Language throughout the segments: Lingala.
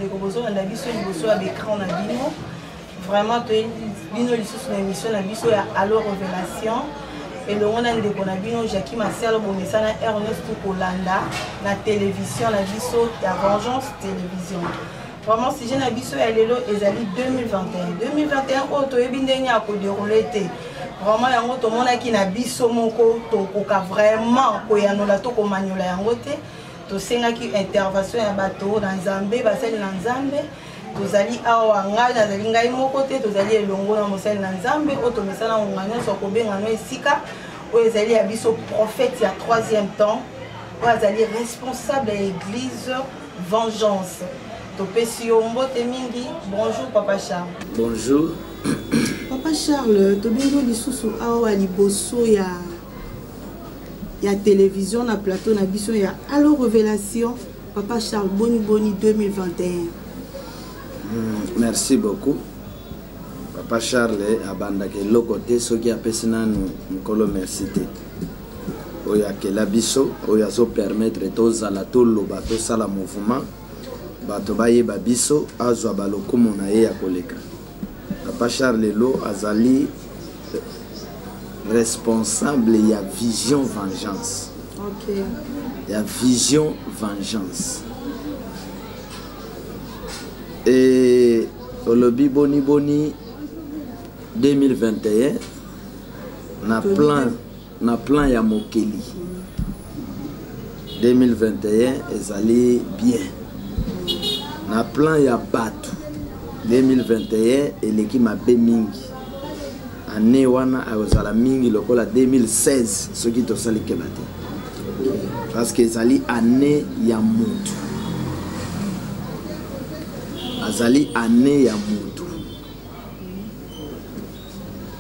bandeko bozolanda biso liboso ya l'écran na bino. Vraiment bino lisusu na émission na biso ya Allo Révélation. Et le monde ndeko na bino Jackie Marcel bomesa na Ernest Kolanda na télévision na biso ya Vengeance télévision. Vraiment si j'ai na biso ya lelo ezali 2021 auto ebindenya ya ko dérouler té. Vraiment yango to mona ki na biso moko to koka vraiment ko yanola to ko manyola yango té. To senga ki intervention ya bato na Nzambe basali na Nzambe. Tozali awa ngai nazali ngai moko te tozali elongo na mosali na Nzambe auto mesana nganya so ko benga no esika o ezali ya biso prophète ya 3e temps o ezali responsable de l'église Vengeance. Topesi yo mbote mingi. Bonjour Papa Charles. Bonjour. Papa Charles, tobingo lisusu awa liboso ya télévision na plateau na biso ya Allo Révélation. Papa Charles boni 2021. Merci beaucoup. Papa Charles abandake lokote soki apesi nanu mkolo merci te. Oya kela biso oya so permettre tozala toloba tosala mouvement bato bayeba biso azwa balokumu na ye ya koleka. Papa Charles lo azali responsable ya Vision Vengeance. OK. Ya Vision Vengeance. Et olobi boni 2021 na plan ya mokeli. 2021 ezali bien. Na plan ya bato 2021 eleki mabe mingi. Année wana azala mingi lokola 2016 soki tosali kebate. Parce que ezali année ya mutu. Azali année ya mutu.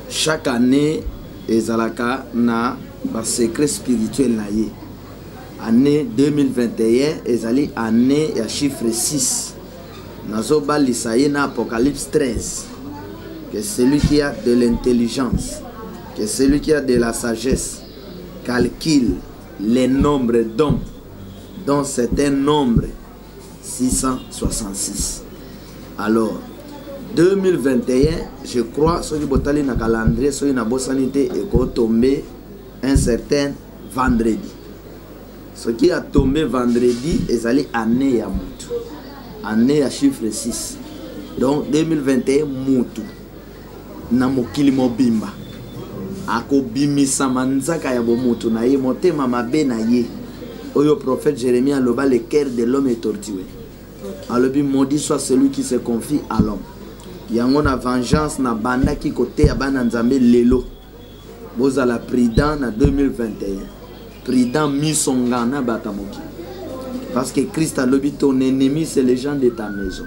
Chaque année ezalaka na ba secret spirituel na ye. Année 2021 ezali année ya chiffre 6. Nazo balisa ye na Apocalypse 13. Que celui qui a de l'intelligence, que celui qui a de la sagesse calcule les nombres d'hommes, dont c'est un nombre 666. Alors 2021, je crois, ce qui botali na calendrier, ce qui na bosanité et qu'on tombé un certain vendredi. Ce qui a tombé vendredi est allé année à Moutou. Année à chiffre 6. Donc 2021 Moutou. Na mokili mobimba. Ako bimisa manzaka ya bomutu na ye motema mabe na ye. Oyo prophète Jérémie aloba le cœur de l'homme est tortué. Alobi maudit soit celui qui se confie à l'homme. Yango na vengeance na banda ki kote ya bana nzambe lelo. Bozala prudent na 2021. Prudent misonga na batamoki. Parce que Christ alobi ton ennemi c'est les gens de ta maison.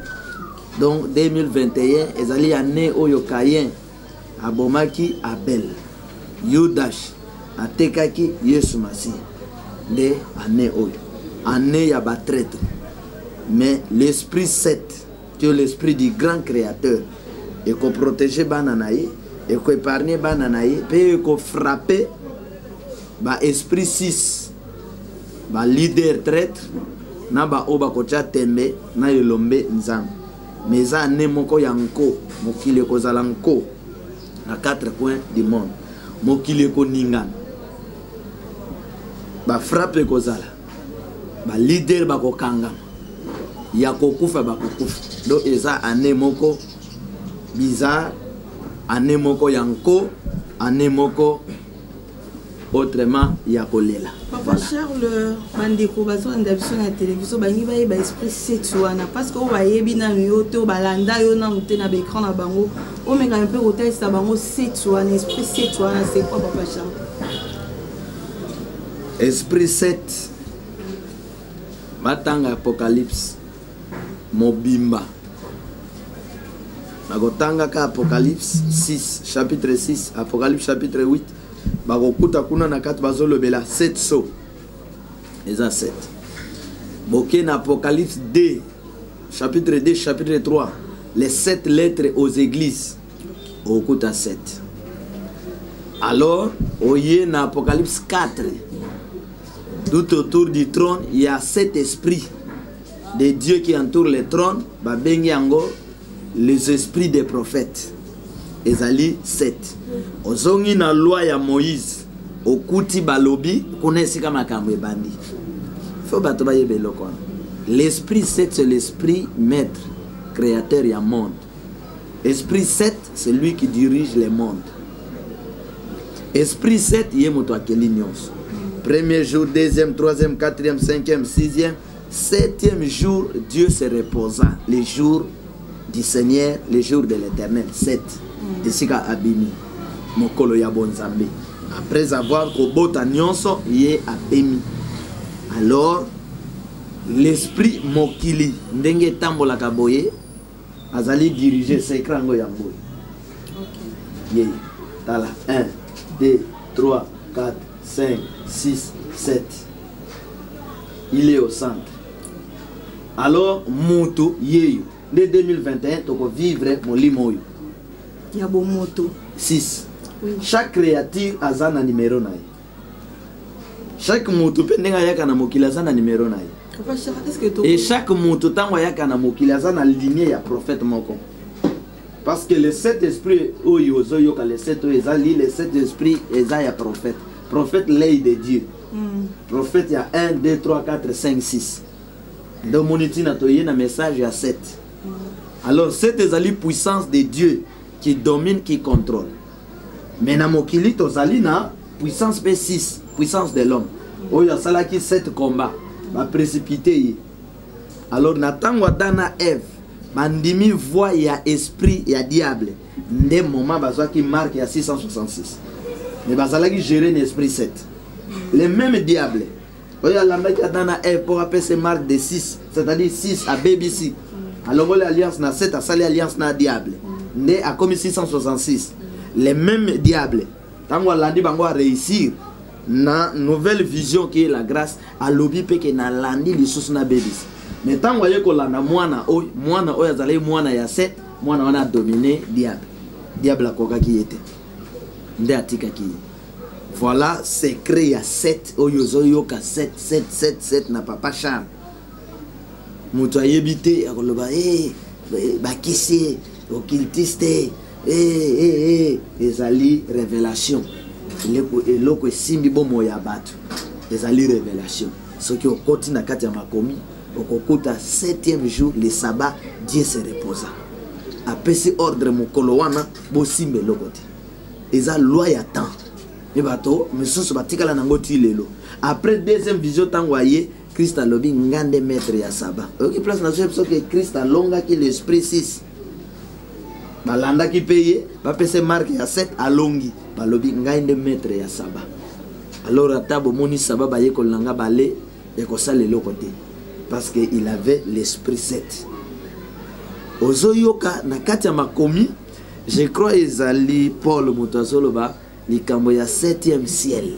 Donc 2021 ezali année oyo Caïn abomaki Abel. Yudash atekaki Yesu Masi. De année oyo. Année ya ba traître. Mais l'esprit 7, que l'esprit du grand créateur, et qu'on protège bananaï, et qu'on épargne bananaï, et qu'on frappe, ba esprit 6, ba leader traître, na ba oba kocha tembe, na yelombe nzam. Mais ça ne moko yanko, mokile ko zalanko, à 4 coins du monde, mokile ko ningan, ba frappe ko zala, ba leader ba ko kanga. Yakokufa bakokufa. Donc eza année moko bizarre, année moko yanko, année moko autrement yakolela. Papa Charles bandeko bazo na biso na télévision bangi baye ba esprit sexuana parce que o bayebi na yo te o balanda yo na mute na écran na bango o menga un peu hôtel sa bango sexuana esprit sexuana c'est quoi Papa Charles? Esprit 7 matanga Apocalypse mobimba nakotanga ka Apocalypse 6 chapitre 6 Apocalypse chapitre 8 bakokuta kuna na kati bazolobela 7 so eza 7 boke na Apocalypse 2 chapitre 2 chapitre 3 les 7 lettres aux églises okuta 7. Alors oye na Apocalypse 4 tout autour du trône il y a 7 esprits des dieux qui entourent le trône, babengi yango les esprits des prophètes. Ezali 7. Ozongi na loi ya Moïse, okuti balobi, konesi kama makambo ebandi. Faut bato ba yebelo kon. L'esprit 7 c'est l'esprit maître, créateur ya monde. Esprit 7 c'est lui qui dirige le monde. Esprit 7 yé moto akeli nyonso. Premier jour, deuxième, troisième, quatrième, cinquième, sixième, septième jour, Dieu se reposa. Les jours du Seigneur, les jours de l'Éternel. 7. Esika abimi. Mokolo ya bonzambe. Après avoir kobota nyonso, yé abimi. Alors, l'esprit mokili, ndenge tambola kaboye, azali diriger sekrango yango. Yé. Tala. 1, 2, 3, 4, 5, 6, 7. Il est au centre. Alors, moto yeyo. Dès 2021, tu peux vivre mon limoyo. Il y a bon moto. 6. Oui. Chaque créature a un numéro. Chaque moto peut être un numéro. Et chaque moto tant qu'il a une lignée à prophète moko. Parce que les 7 esprits, les 7 esprits, ils sont prophète. Prophète, l'œil de Dieu. Prophète, il y a 1, 2, 3, 4, 5, 6. Donc, mon un message, il y a 7. Alors, 7 est la puissance de Dieu qui domine, qui contrôle. Mais dans mon kili, tu as la puissance P6, puissance de l'homme. Il y a 7 combats. Va précipiter. Alors, Nathan Wadana Eve, Mandimi voit il y a esprit, il y a diable. Des moments qui marque il y a 666. Mais bazala qui gérer l'esprit 7. Les mêmes diables. Il y a l'Amérique Eve pour appeler ces marques de 6, c'est-à-dire 6 à BBC. Alors l'alliance na 7 à sali alliance na diable. Né à comme 666. Les mêmes diables. Tant qu'on l'a dit bango à réussir na nouvelle vision qui est la grâce à lobby pe que na landi les sous na BBC. Mais tant qu'on l'a na moana azali moana ya 7, moana on a dominé diable. Diable a koka qui était. Ndé atika qui. Voilà, secret à 7, oyozoyoka 7, 7, 7, 7, na papa Charles. Moutou ayebite, akoloba, bakisi, occultiste, ezali révélation. Eloko simbi bomo ya batu. Ezali révélation. Ce qui au koti na kati ya makomi, okokuta 7e jour, le sabbat, Dieu se reposa. Après ce ordre mokolo wana, bo simbe lokoti. Eza loi ya temps. Après deuxième vision, tangoye Christ a lobby ngande maître ya saba. Ok, place na que Christ a longa qui l'esprit 6. Balanda qui paye, va passer marque ya 7 à longi. Ba lobby ngande maître ya saba. Alors atabo moni saba ba yeko langa balé et ko sale le côté parce que il avait l'esprit 7. Ozoyoka na kati ya makomi, je crois ezali Paul Mutazoloba. Likambo ya 7e ciel.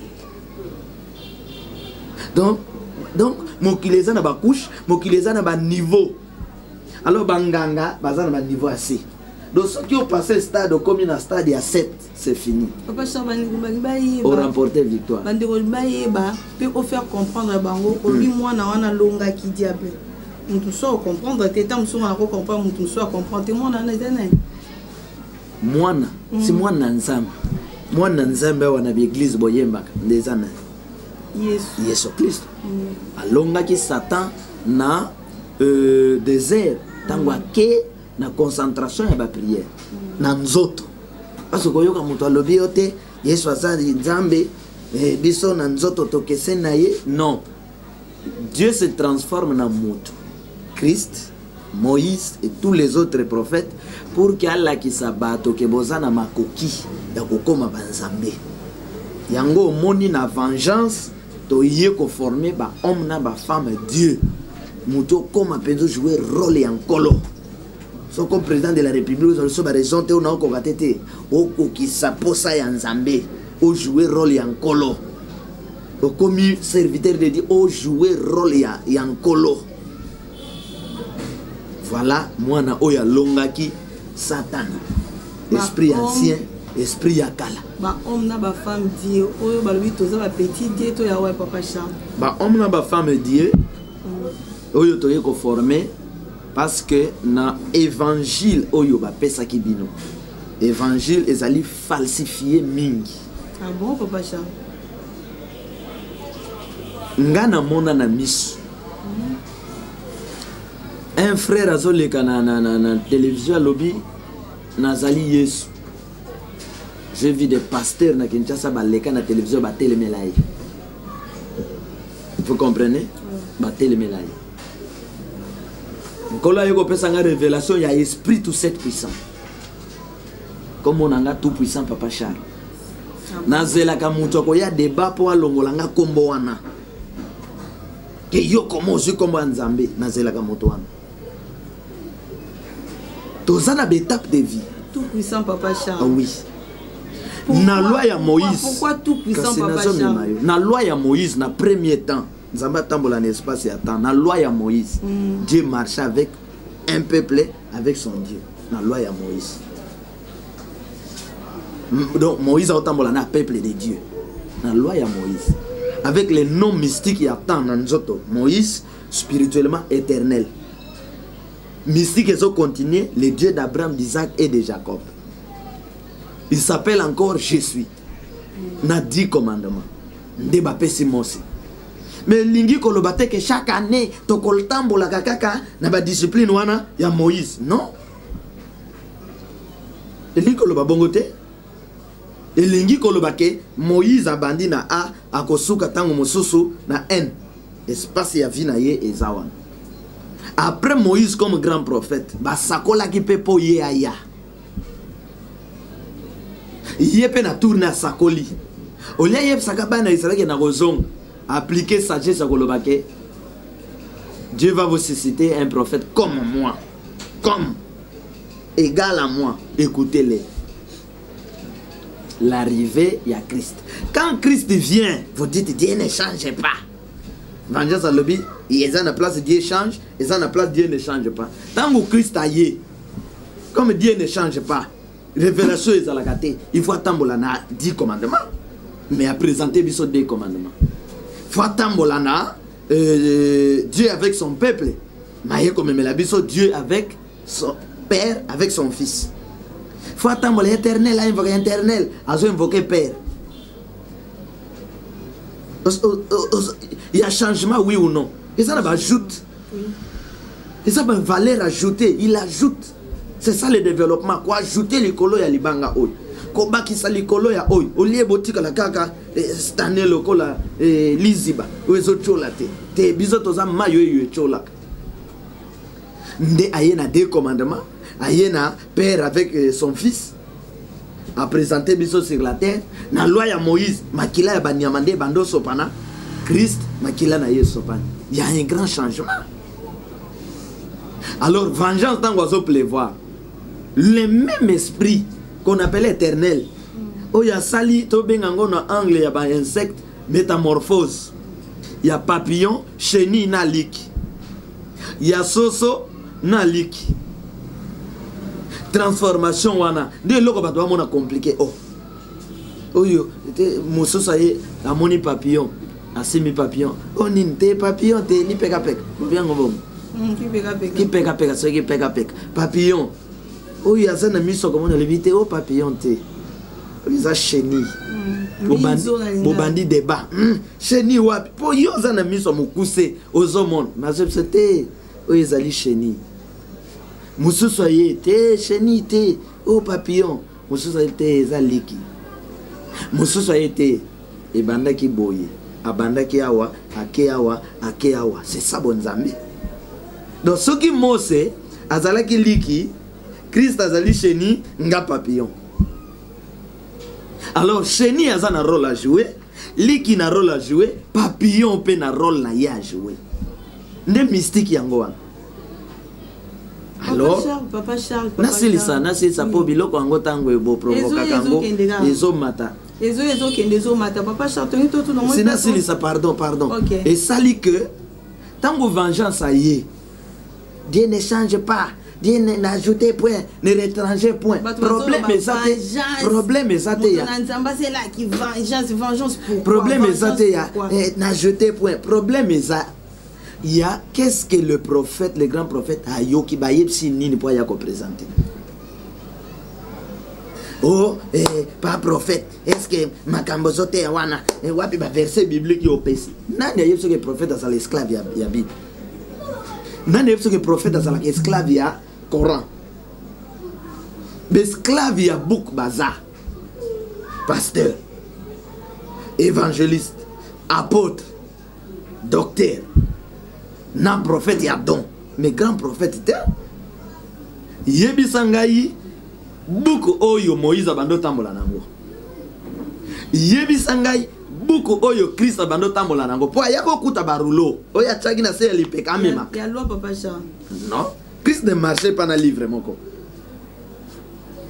Donc mokileza na ba couche, mokileza na ba niveau. Alors banganga bazana ba niveau assez. Donc ceux qui ont passé le stade comme un stade à 7, c'est fini. Papa Chabani Bangbaye on remporté victoire. Bandeko baye ba peut faire comprendre bango obi mwana wana longa ki diable. Mutu so comprendre tetam so na comprendre mutu so comprendre mwana na tene. Mwana, si mwana nzambe. Moi, Nzambe wana bi église boyemba des années. Yesu Christ. Alonga ki Satan na désert tangwa ke na concentration ya ba prière. Na nzoto. Parce que koyoka muto alobi yote Yesu azali Nzambe biso na nzoto tokese na ye. Non. Dieu se transforme na muto. Christ, Moïse et tous les autres prophètes pour qu'Allah qui sabato ke bozana makoki ya kokoma banzambe yango moni na vengeance to yeko former ba homme na ba femme Dieu muto koma penzo jouer rôle ya nkolo so comme président de la République so ba raison te ona ko gatete oko ki saposa ya nzambe o jouer rôle ya nkolo o comme serviteur de Dieu o jouer rôle ya nkolo. Voilà, moi na oya longaki Satan. Esprit ancien, esprit yakala. Ba homme na ba femme Dieu, oyo ba lui toza ba petit Dieu to ya wa papa Charles. Ba homme na ba femme Dieu. oyo toye ko former parce que na évangile oyo ba pesa ki bino évangile ezali falsifié mingi. Ah bon papa Charles? Ngana mona na miso. Un frère azoleka na télévision lobby nazali Yesu. J'ai vu des pasteurs na Kinshasa baleka na télévision ba télémelaye. Vous comprenez? Ba télémelaye. Kola yoko pesa nga révélation ya esprit tout cette puissant. Comme on a tout puissant papa Charles. Nazela ka mutu ko ya débat po alongola nga kombo wana. Que yo comment je comme Nzambe nazela ka mutu wana. Tozana d'étape de vie. Tout puissant papa Charles. Ah oui. Pourquoi, na loi ya Moïse. Pourquoi tout puissant papa Charles? Na loi ya Moïse na premier temps. Nzamba tambola l'espace et attend. Na loi ya Moïse. Dieu marchait avec un peuple avec son Dieu. Na loi ya Moïse. Donc Moïse a tambola na peuple de Dieu. Na loi ya Moïse. Avec les noms mystiques qui attendent dans Nzoto. Moïse spirituellement éternel. Mystique ils ont continué le Dieu d'Abraham, d'Isaac et de Jacob. Il s'appelle encore Je suis. Na 10 commandements. Ndeba pesi mosi. Mais lingi kolobate que chaque année tokoltambo la kakaka na ba discipline wana ya Moïse. Non. Lingi koloba bongote. Et lingi kolobake Moïse abandi na a akosuka tango mosusu na N. Espace ya vie na ye ezawan. Après Moïse comme grand prophète, basakola ki pepo ye aya. Yepe na tourne à sakoli. Olia yep sakaba na Israël na rozong. Appliquer sagesse à kolobake. Dieu va vous susciter un prophète comme moi. Comme. Égal à moi. Écoutez-les. L'arrivée, il y a Christ. Quand Christ vient, vous dites Dieu ne change pas. Vengeance à lobby, ils ont la place, Dieu change. Ils ont la place, Dieu ne change pas. Tant que Christ a yé, comme Dieu ne change pas, révélation est à la gâté. Il faut attendre 10 commandements. Mais à présenter 2 commandements. Il faut attendre Dieu avec son peuple. Mais comme Dieu avec son père, avec son fils. Il faut attendre l'éternel, invoquer l'éternel, à invoquer père. Il y a changement, oui ou non? Et ça ajoute. Et ça va valeur ajoutée. Il ajoute. C'est ça le développement. Quoi ajouter les colos à l'ibanga oi. Koba qui sali kolo ya oi. Au lieu botika la kaka stane le kola liziba. Oezo chola te. Te bizoto za mayo yu chola. Nde ayena 2 commandements. Ayena père avec son fils. A présenté biso sur la terre. Na loi ya Moïse. Makila ya banyamande bando sopana. Christ, makila na ye sopana. Il y a un grand changement. Alors, vengeance dans l'oiseau pleuvoir. Le même esprit qu'on appelle éternel. Oh, il y a sali, to bengango na angle, il y a un insecte, métamorphose. Il y a papillon, chenille, na lik. Il y a soso, na lik. Transformation, wana. De l'eau, on a compliqué. Oh, oh, yo, mousseau, ça y est, la moni papillon. Asimi papillon. Oh, ninte papillon, te ni peka peka. Bien, on va. Qui peka peka, c'est qui peka peka. Papillon. Oh, il y a ça dans miso comme on a l'évité. Oh, papillon, te. Ils ont chenille. Bobandi débat. Chenille, wapi. Pour yo, ça dans miso moukousse aux hommes. Mais c'était. Oh, ils ont chenille. Moussou soyez, te, chenille, te. Oh, papillon. Moussou soyez, te, zaliki. Moussou soyez, te. Et banda qui boye. Abanda ki awa, ake awa, ake awa. C'est ça bon Nzambe. Donc ce qui mose, azala ki liki, Christ azali chenille, nga papillon. Alors chenille azana un rôle à jouer, liki na rôle à jouer, papillon pe na rôle na ya jouer. Nde mystique yango wana. Alors, Papa Charles, nasi ça po biloko yango tango ebo provoka kango, ezo mata. Papa Charles, pardon. Okay. Et ça dit que tant que vengeance a y est, Dieu ne change pas. Dieu n'ajoute point, ne retrange point. Problème est ça. Problème est ça. C'est là qui vengeance. Problème est ça. N'ajoute point. Problème est ça. il y a qu'est-ce que le prophète, le grand prophète a yoki ba yepsi nini pour ya ko présenter. Oh, pas prophète. Est-ce que makambo zote wana wapi ba verset biblique yo pesi. Nani yepso que prophète à l'esclave ya Bible. Nani yepso que prophète à l'esclave ya Coran. L'esclave ya book bazar. Pasteur, évangéliste, apôtre, docteur, non prophète ya don, mais grand prophète te. Yebi sangai buku oyo Moïse abando tambola nango. Yebi sangai buku oyo Christ abando tambola nango. Po ayako kuta barulo. Oya chagi na se lipeka mema. Ya loi papa Jean. Non, Christ ne marchait pas dans le livre moko.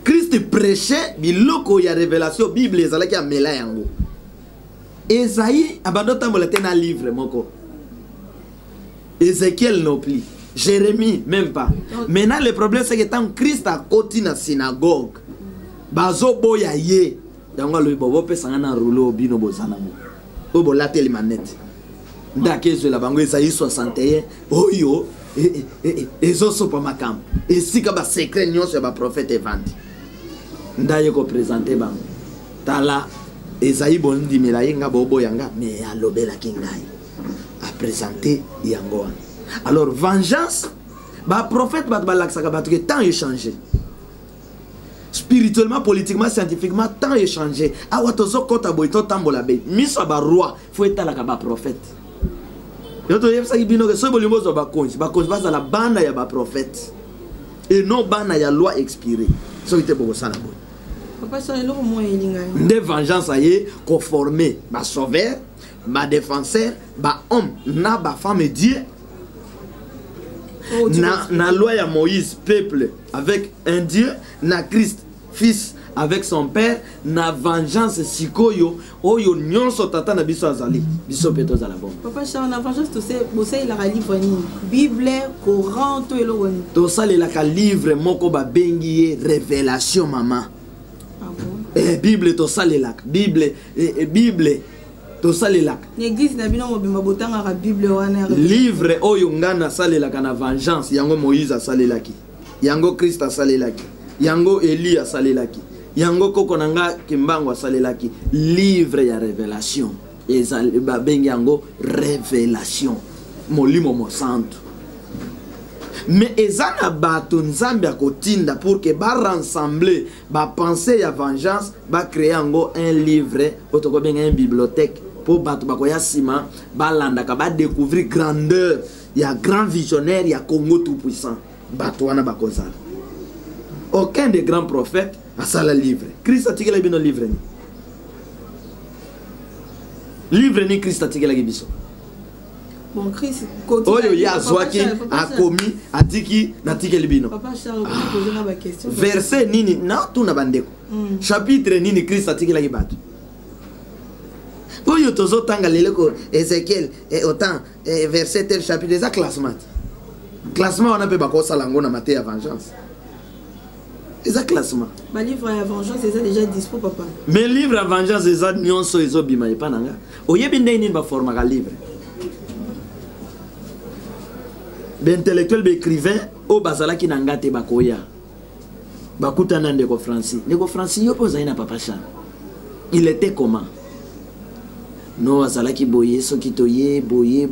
Christ prêchait biloko ya révélation Bible ezalaki ya mela yango. Esaïe abando tambola te na livre moko. Ézéchiel non plus. Jérémie même pas. Maintenant le problème c'est que tant Christ a côté na synagogue. Bazo boya ye. Yango le bobo pe sanga na rouleau bino bozana mo. Obo la tele manette. Ndake zo la bango Esaïe 61 oyo ezoso pa makam. Esika ba secret nyonso ya ba prophète evandi. Ndaye ko présenter bango. Tala Esaïe bondi melayenga bobo yanga mais alobela kingai. A présenter yango. Alors vengeance, bah prophète que tant échangé. Spirituellement, politiquement, scientifiquement, tant échangé. Ah ouais tozo kota boito tambola be. Miso ba roi, faut être là ba prophète. Yoto yebsa ibino que so bolimo zo ba konji baza la banda ya ba prophète. Et non banda ya loi expirée. So ite boko sana boy. Papa ça le mo elinga. Des vengeance aye conformé ba sauveur, ba défenseur, ba homme, na ba femme Dieu. Na loi ya Moïse, peuple avec un Dieu, na Christ, fils avec son père, na vengeance sikoyo, oyo nyonso tata na biso azali, biso peto za la bombe. Papa Charles, na vengeance to se bosai la livre ni Bible, Coran to elo woni. To sale la ka livre moko ba bengi révélation maman. Ah bon? Bible to sale la Bible Bible to sale la. L'église na bino mobimba botanga ka Bible wana. Livre oyo ngana sale la kana vengeance yango Moïse a sale la ki. Yango Christ a sale la ki. Yango Élie a sale la ki. Yango koko nanga kimbango a sale la ki. Livre ya révélation. Ezali ba bengi yango révélation. Molimo mo santo. Mais ezana bato nzambe akotinda pour que ba rassembler ba penser ya vengeance ba créer yango un livre otoko benga une bibliothèque pour bato bakoya sima ba landa ka ba découvrir grandeur ya grand visionnaire ya Congo tout puissant bato wana bakozala. Aucun des grands prophètes a ça le livre. Christ a tiré le livre ni. Livre ni Christ a tiré la biso. Bon Christ oyo ya zwaki a commis a diki na tiré libino. Papa Charles poser na ba question. Verset nini na tuna bandeko. Chapitre nini Christ a tiré la bato. Oyo tozo tanga lele ko Ézéchiel autant verset tel chapitre des classement. Classement on a pe bakosa lango na maté ya vengeance. Eza classement. Ma livre à vengeance est déjà dispo papa. Mais livre à vengeance eza nyonso ezo bima yepa nanga. Oyebi ndeni ba forma ka livre. Be intellectuel be écrivain o bazala ki nangate bakoya. Bakuta nande ko Francis. Ndeko Francis yo poza ina papa Charles. Il était comment? No azalaki boye soki toye boye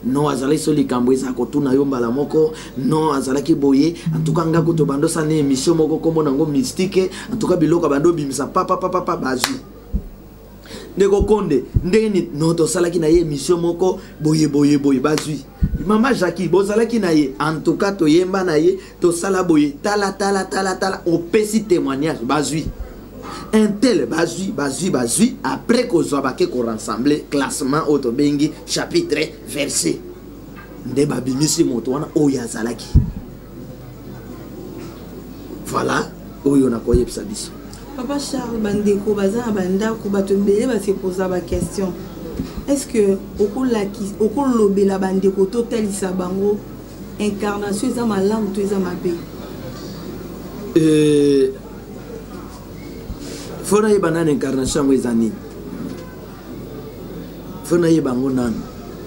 no azalaki soli kambo eza kotuna yo mbala moko no azalaki boye en tout cas ngako to bando sa ne émission moko kombo nango mystique en tout cas biloko bando bimisa papa bazu ndeko konde ndeni no to salaki na ye émission moko boye bazu mama Jackie bozalaki na ye en tout cas to yemba na ye to sala boye tala au pesi témoignage bazu. Un tel bazui après qu'on soit baqué qu'on rassemble classement autobengi chapitre verset nde babimisi moto wana oya zalaki voilà oyo na koyebisa biso. Papa Charles bandeko baza banda ko bato mbele ba se poser ba question. Est-ce que okolobela bandeko totalisa bango incarnation za malamu to za mabe? Fona yeba nani incarnation mo ezani. Fona yeba ngo nani.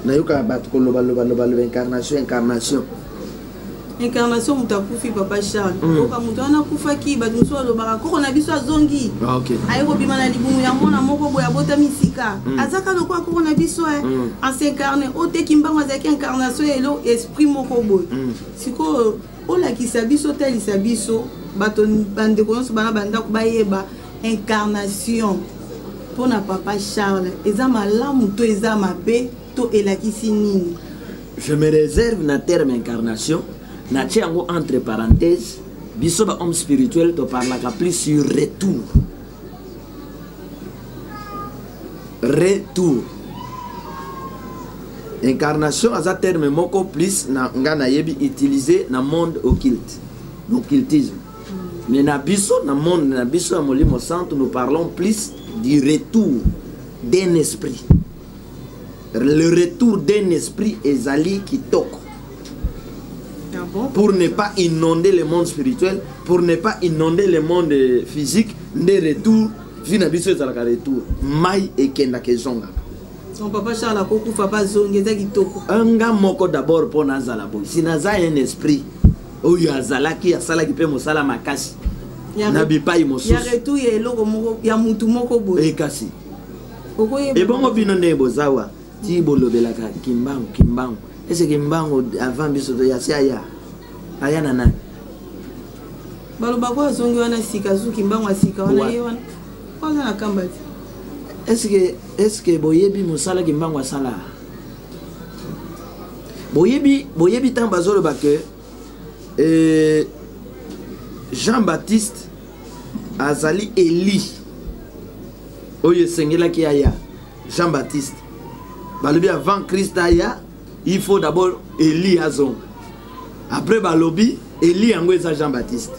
nayoka bato koloba incarnation incarnation mutu akufi papa Charles oka mutu wana akufaki bato mosusu balobaka koko na biso azongi aye kobima na libumu ya mwana moko boye abotami sika azaka lokola koko na biso asincarne oteki mbango azalaki incarnation elo esprit moko boye sikoyo olakisa biso talisa biso bato bandeko nyonso bana bandako bayeba incarnation mpona papa Charles eza malamu to eza mabe to elakisi nini. Je me réserve na terme incarnation na tia yango entre parenthèses biso ba homme spirituel to parlaka plus sur retour incarnation aza terme moko plus na nga na yebi utilisé na monde occultisme mais na biso na monde na biso ya molimo santo nous parlons plus du retour d'un esprit. Le retour d'un esprit ezali kitoko. Pour ne pas inonder le monde spirituel, pour ne pas inonder le monde physique, de retour, vina biso ezalaka retour. Mai ekenda kezonga. Son papa Charles akokufa pa zonga eza kitoko. Anga moko d'abord pour nazala boy. Si naza un esprit, oyo azalaki asalaki pe mosala makasi. Na bipai mosusu. Ya retour ya eloko moko ya mutu moko boy. Ekasi. Et bon bino ne bozawa. Ti bolobelaka kimbango ese kimbango avant biso to yasi aya na nani baloba ko azongi wana sika zu kimbango asika wana ye wana kwanza na kamba est-ce que boyebi mosala kimbango asala boyebi tant bazolo ba que Jean-Baptiste azali Eli oye sengela ki aya Jean-Baptiste balobi avant Christ aya il faut d'abord Eli azong après balobi Eli yango eza Jean-Baptiste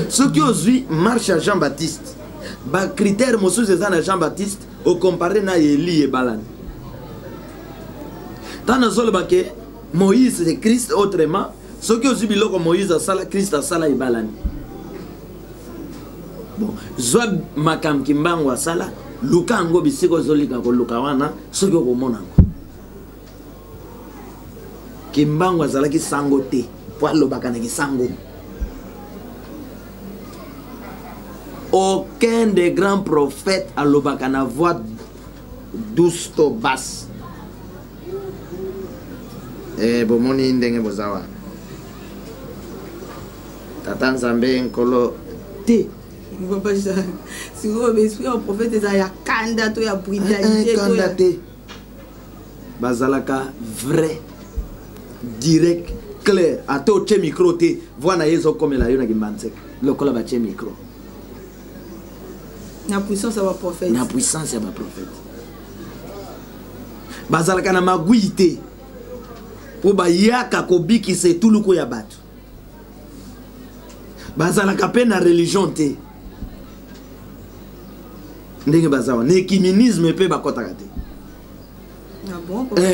ce qui ozwi marche à Jean-Baptiste ba critère mosusu eza na Jean-Baptiste au comparé na Eli ebalani tant nazoloba ke Moïse c'est Christ autrement ce qui ozwi biloko Moïse asala Christ asala ebalani bon zwa makam kimbango asala luka ango bisiko zolika ko luka wana soki okomona ngo kimbango azalaki sango te po alobaka na kisango. Aucun des grands prophètes alobaka na voix douce to basse. Bomoni ndenge bozawa tata nzambe nkolo te papa Charles si vous esprit un prophète eza ya kanda to ya brutalité to ya bazalaka vrai direct clair ato che micro te voix na yezo komela yo na kimbanse lokola ba che micro na puissance ya ba prophète bazalaka na maguite po ba yaka kobikisa etuluku ya bato bazalaka pe na religion te ndenge bazawa na écuménisme pe bakotaka te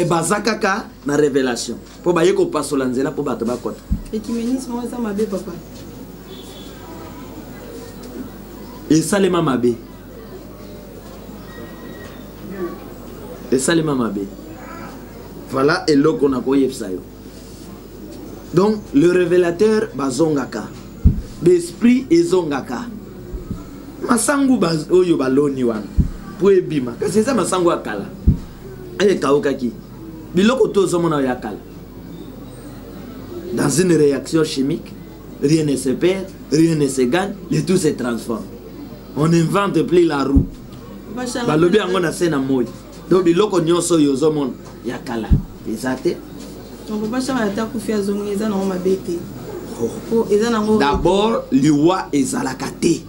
bazakaka na révélation po baye kopasola nzela po bato bakota écuménisme eza mabe papa esalema mabe voilà eloko na koyebisa yo donc le révélateur bazongaka l'esprit ezongaka masangu oyo baloni wana po ebima kasi eza masangu akala ekawukaki biloko tozomona ya kala dans une réaction chimique rien ne se perd, rien ne se gagne, le tout se transforme. On invente plus la roue balobi yango na se na moi donc biloko nyonso oyo ozomona ya kala eza te. D'abord liwa ezalaka te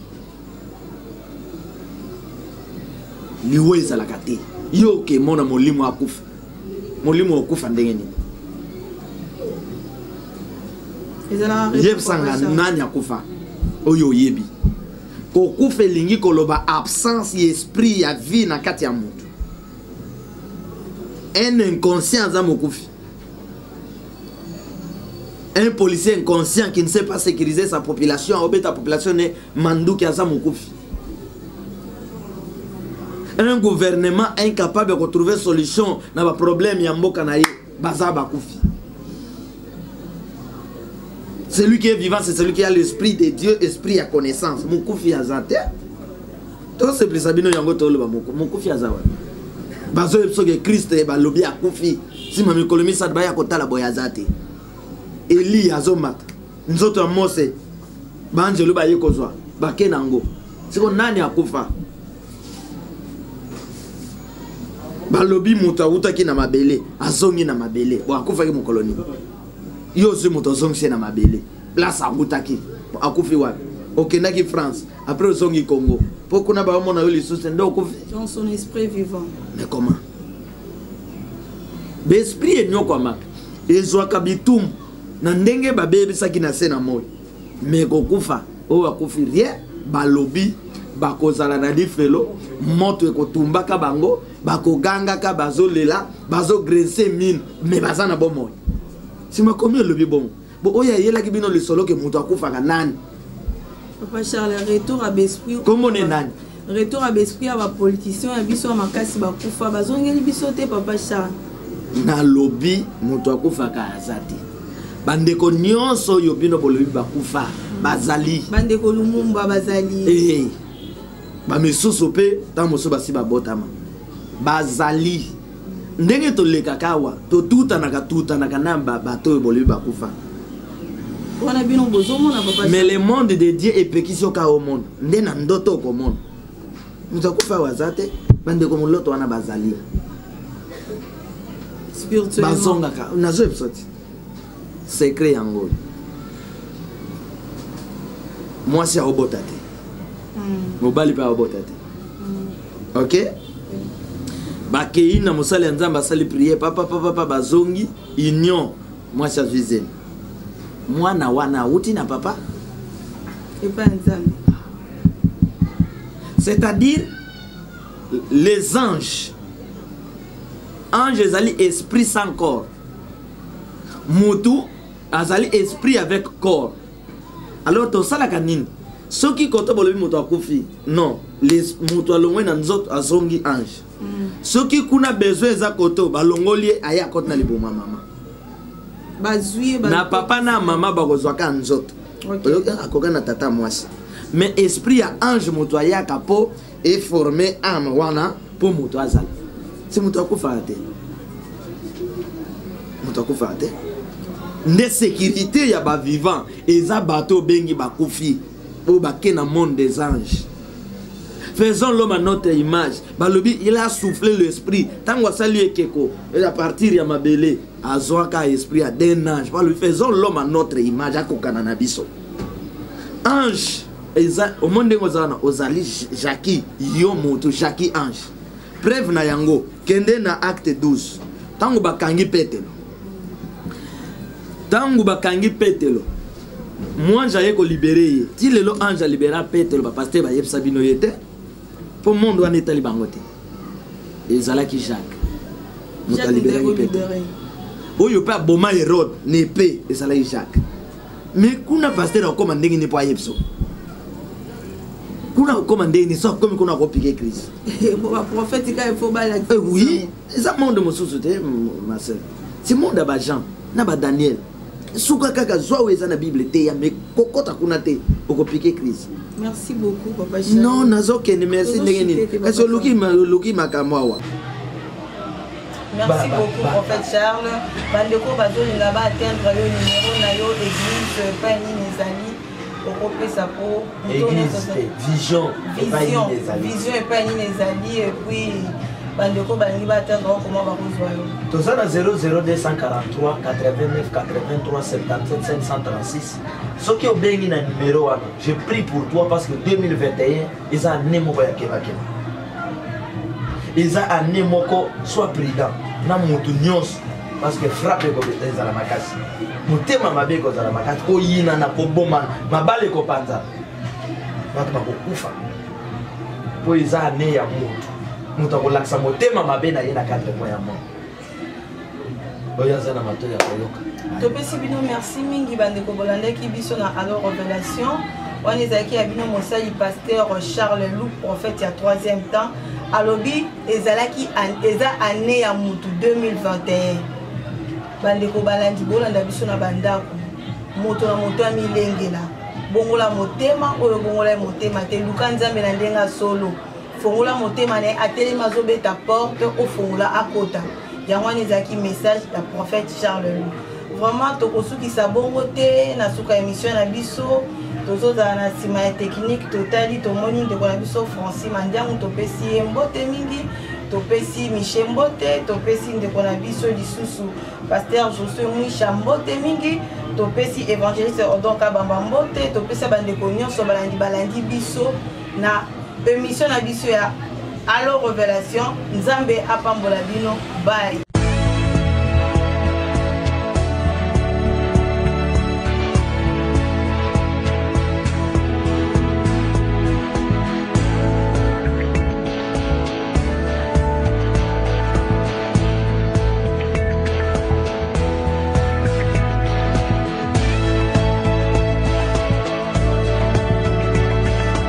yo ke mona molimo akufa ndenge nini yebisanga nani akufa oyo oyebi kokufa elingi koloba absence ya esprit ya vie na kati ya mutu un inconscient aza mokufi. Un policier inconscient qui ne sait pas sécuriser sa population, ta population est mandou qui a ça mokufi. Un gouvernement incapable de trouver solution dans le problème yamboka na ye baza bakufi. Celui qui est vivant, c'est celui qui a l'esprit de Dieu, esprit à connaissance. Mukufi azate. Tout c'est plus sabino yango tolo ba mukufi azawa. Bazo epso que Christ e ba lobi akufi. Si mami kolomi sa ba ya kotala boyazate. Eli azomat. Nzoto ya Mose. Ba angelo ba yekozwa. Ba kenango. Siko nani akufa? Ba lobi mutu awuta ki na mabele, azongi na mabele. Bo akufa ki mukoloni. Yo si mutu azongi na mabele. Place awuta ki. Akufi wapi? Okendaki France. Après ozongi Congo. Pourquoi na ba mona yo lisusu ndo akufi? Dans son esprit vivant. Mais comment? L'esprit est nyoko ma. Ezwaka bitum na ndenge ba bebisaki na se na moyo. Mais kokufa o akufi rien balobi bakozala na lifelo moto ekotumbaka bango bakogangaka bazolela bazogrense mine mais baza na bomoy. Si ma komi lobi bon. Bo oya yelaki bino le solo ke moto akufaka nani? Papa Charles, retour à Besprit. Comment on est nani? Retour à Besprit à la politicien à biso makasi bakufa bazongeli biso te Papa Charles. Na lobi moto akufaka azati. Bandeko nyonso yo bino bolobi bakufa bazali. Bandeko Lumumba bazali. Eh. Ba mesusu pe ta moso basi babotama. Bazali. Ndenge to lekakawa to tuta na kanamba bato bolobi bakufa. On a bien besoin mon Papa. Mais le monde de Dieu est pékiso ka au monde. Ndena ndoto ko monde. Mutakufa wazate bandeko muloto wana bazali. Spirituellement. Bazonga ka nazo episode. Secret yango. Moi c'est obotate. Mobali pa obotate. OK? Bakei na mosali nzamba sali prier papa bazongi union. Moi c'est visé. Moi na wana uti na papa. Et pas nzamba. C'est-à-dire les anges. Ange ezali esprit sans corps. Mutu azali esprit avec corps. Alors to sala kanini. Soki koto bolobi mutu akufi. Non, les mutu alongwe na nzoto azongi ange. Soki kuna besoin za koto balongoli aya kote na liboma mama. Bazui na papa na mama bakozwaka nzoto. Oyoka akoka na tata mwasi. Mais esprit ya ange mutu ayaka po et former âme wana pour mutu azala. Si mutu akufa te. Mutu akufa te. Nde sécurité ya ba vivant eza bateau bengi bakufi au baké na monde des anges. Faisons l'homme à notre image. Balobi il a soufflé l'esprit tango sali ekeko et à partir ya mabele azwaka esprit à d'un ange. Balobi faisons l'homme à notre image akokana na biso. Ange eza au monde ngozana ozali Jackie yo moto Jackie ange. Preuve na yango kende na acte 12. Tango bakangi Petelo. Tango bakangi Petelo. Moi j'allais ko libérer. Si le ange a libéré Petelo ba pasteur ba yebsa bino yete. Pour monde wana etali bangote. Ezalaki Jacques. Nous a libéré Petelo. Oyo pa boma Hérode n'épée ezalaki Jacques. Mais kuna pasteur akoma ndenge ni po yebso. Kuna commandé ni so comme kuna ko piquer Christ. Pour prophète il faut ba la. Oui, ça monde mosusu te ma sœur. C'est monde ba Jean, na ba Daniel. Souka kaka zoa eza na Bible te ya mais kokota kuna te oko piquer Christ. Merci beaucoup papa Charles. Non, nazoke ni merci ndenge ni. Kasi luki makamwa. Merci beaucoup prophète Charles. Bandeko bazolinga ba atteindre yo numéro na yo église pas ni mes amis. Vision et pas ni les alliés et puis bandeko balingi batendre comment va rejoindre. Tout ça dans 00243 89 83 77 536. Ce qui est bien na numéro je prie pour toi parce que 2021 ils a né moko ya kebakeba. Ils a année moko soit prudent na mutu nyos parce que frappe ko beteza la makasi. Mutema mabe ko za la makasi ko yina na ko boma mabale ko panza. Batu ba kufa. Po iza année ya mutu. Mutu ko laksa mutema mabe na yena 4 mois ya mort. Oya zana mato ya koyoka. Topesi bino merci mingi bandeko bolanda ki biso na alors révélation. On est aquí à bino mosali pasteur Charles Lou prophète ya 3e temps. alobi ezalaki eza année ya mutu 2021 bandeko balandi bolanda biso na bandako moto na moto amilengela bongola motema oyo bongola motema te luka nzambe na ndenga solo fongola motema na atelema azobeta porte ofongola akota yango wana ezalaki message ya prophète Charles. Vraiment tokosukisa bongo te na suka émission na biso tozozala na nsima ya technique totali tomoni ndeko na biso Francis Mandiangu topesi ye mbote mingi topesi Michel mbote topesi ndeko na biso lisusu Pasteur Josué Mwisha mbote mingi topesi évangéliste Odon Kabamba mbote topesi bandeko nyonso balandi biso na émission na biso ya Allo Révélation. Nzambe apambola bino bye.